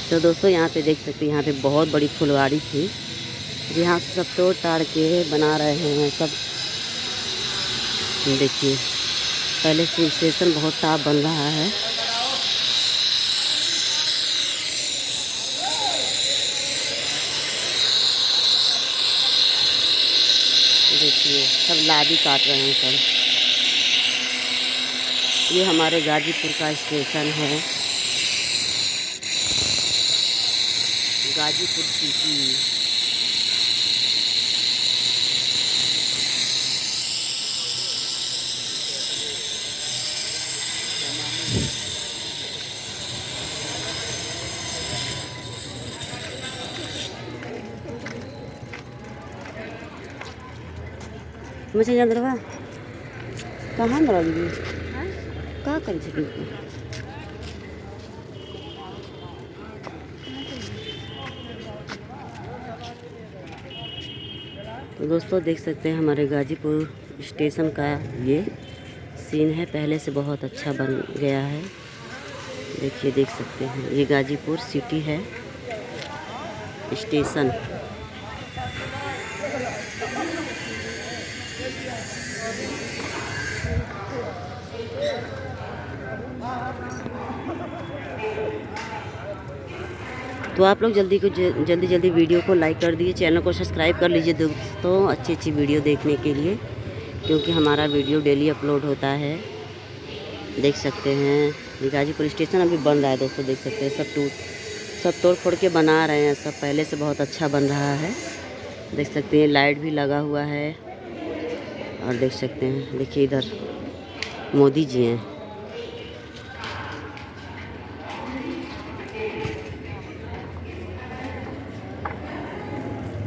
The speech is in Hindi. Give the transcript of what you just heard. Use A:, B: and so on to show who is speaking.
A: तो दोस्तों यहाँ पे देख सकते हैं, यहाँ पे बहुत बड़ी फुलवाड़ी थी, यहाँ से सब तोड़ ताड़ के बना रहे हैं सब। देखिए पहले से स्टेशन बहुत साफ बन रहा है। देखिए सब लादी काट रहे हैं सब। ये हमारे गाजीपुर का स्टेशन है, गाजीपुर सिटी। मुझे याद रहा कहाँ मरा दी का कर तो दोस्तों देख सकते हैं हमारे गाजीपुर स्टेशन का ये सीन है, पहले से बहुत अच्छा बन गया है। देखिए देख सकते हैं ये गाजीपुर सिटी है स्टेशन। तो आप लोग जल्दी वीडियो को लाइक कर दीजिए, चैनल को सब्सक्राइब कर लीजिए दोस्तों, अच्छी सब देखने के लिए, क्योंकि हमारा वीडियो डेली अपलोड होता है। देख सकते हैं गाजीपुर स्टेशन अभी बन रहा है दोस्तों, देख सकते हैं सब तोड़ फोड़ के बना रहे हैं सब, पहले से बहुत अच्छा बन रहा है। देख सकते हैं लाइट भी लगा हुआ है, और देख सकते हैं देखिए इधर मोदी जी हैं।